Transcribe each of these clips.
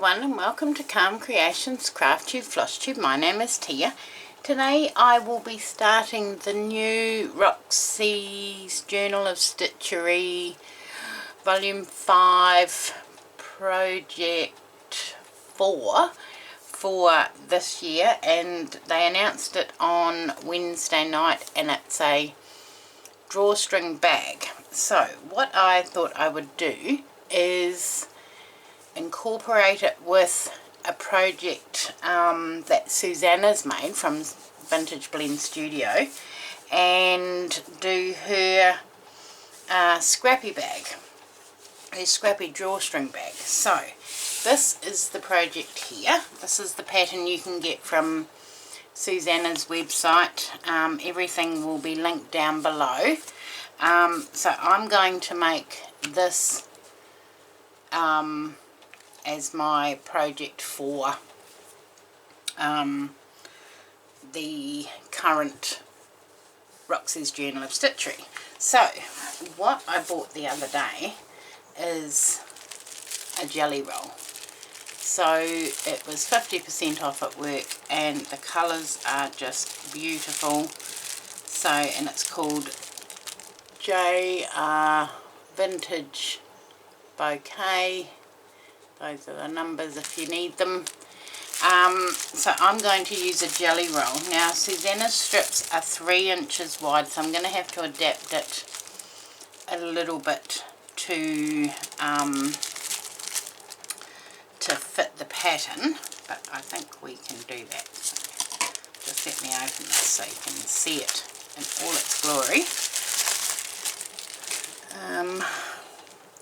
everyone and welcome to Calm Creations Crafty Flosstube. My name is Tia. Today I will be starting the new Roxy's Journal of Stitchery Volume 5 Project 4 for this year, and they announced it on Wednesday night, and it's a drawstring bag. So what I thought I would do is incorporate it with a project that Susanna's made from Vintage Blend Studio, and do her Scrappy bag, her Scrappy drawstring bag. So this is the project here. This is the pattern you can get from Susanna's website. Everything will be linked down below. So I'm going to make this as my project for the current Roxy's Journal of Stitchery. So what I bought the other day is a jelly roll. So it was 50% off at work, and the colours are just beautiful. So, and it's called JR Vintage Bouquet. Those are the numbers if you need them. So I'm going to use a jelly roll. Now Susanna's strips are 3 inches wide, so I'm going to have to adapt it a little bit to fit the pattern, but I think we can do that. So just let me open this so you can see it in all its glory.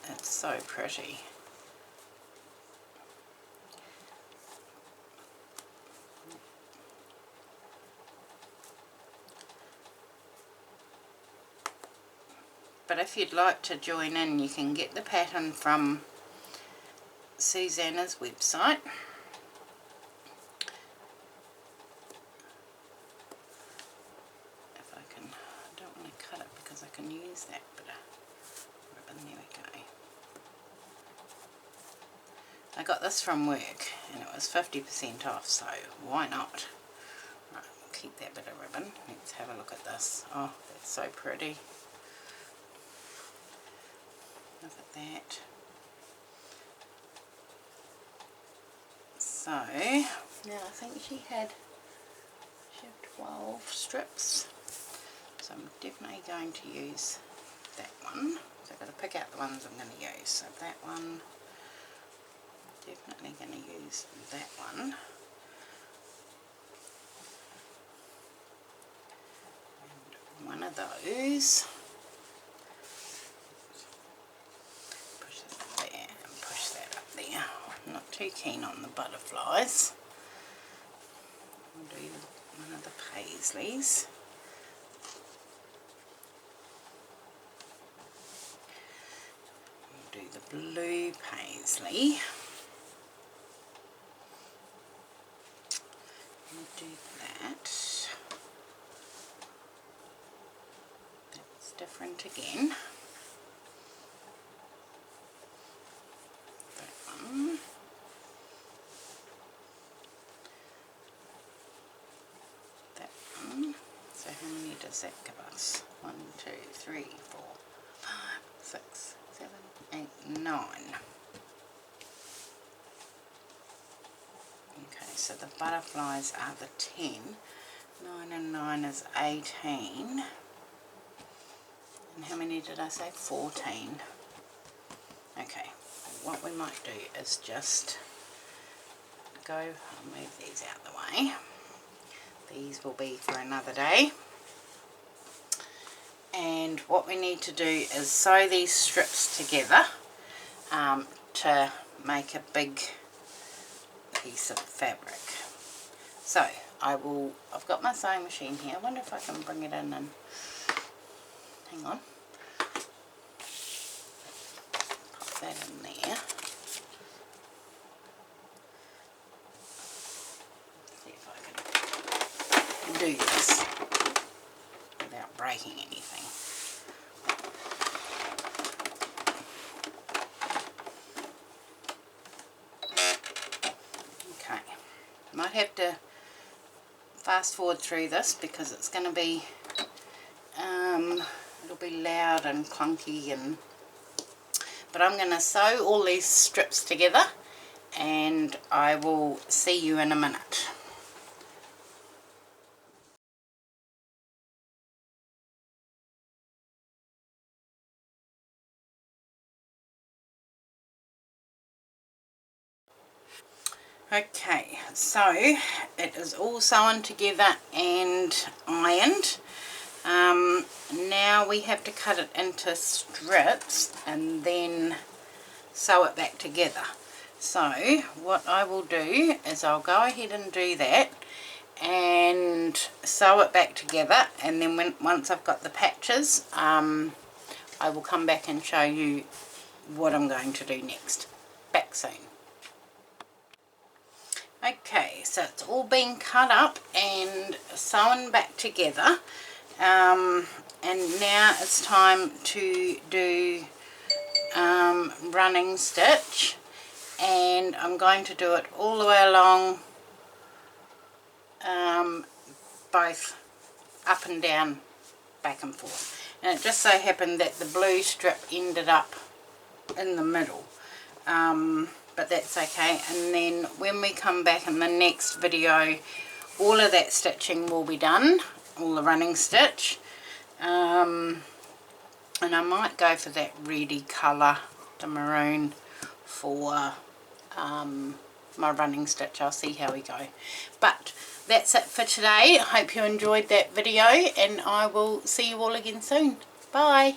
It's so pretty. But if you'd like to join in, you can get the pattern from Susanna's website. If I can, I don't want to cut it because I can use that bit of ribbon. There we go. I got this from work and it was 50% off, so why not? Right, we'll keep that bit of ribbon. Let's have a look at this. Oh, that's so pretty. Look at that. So, now I think she had 12 strips. So I'm definitely going to use that one. So I've got to pick out the ones I'm going to use. So that one, definitely going to use that one. And one of those. I'm not too keen on the butterflies. I'll do one of the paisleys. I'll do the blue paisley. I'll do that. That's different again. Does that give us? 1, 2, 3, 4, 5, 6, 7, 8, 9. Okay, so the butterflies are the 10. 9 and 9 is 18. And how many did I say? 14. Okay, what we might do is just I'll move these out of the way. These will be for another day. And what we need to do is sew these strips together to make a big piece of fabric. So I've got my sewing machine here. I wonder if I can bring it in and hang on. Pop that in there. See if I can do this without breaking anything. might have to fast forward through this because it's going to be it'll be loud and clunky, but I'm going to sew all these strips together and I will see you in a minute. Okay, so it is all sewn together and ironed. Now we have to cut it into strips and then sew it back together. So what I will do is I'll go ahead and do that and sew it back together, and then once I've got the patches, I will come back and show you what I'm going to do next. Back soon. Okay, so it's all been cut up and sewn back together, and now it's time to do running stitch, and I'm going to do it all the way along, both up and down, back and forth. And it just so happened that the blue strip ended up in the middle, but that's okay. And then when we come back in the next video, all of that stitching will be done, all the running stitch, and I might go for that reddy colour, the maroon, for my running stitch. I'll see how we go. But that's it for today. I hope you enjoyed that video, and I will see you all again soon. Bye.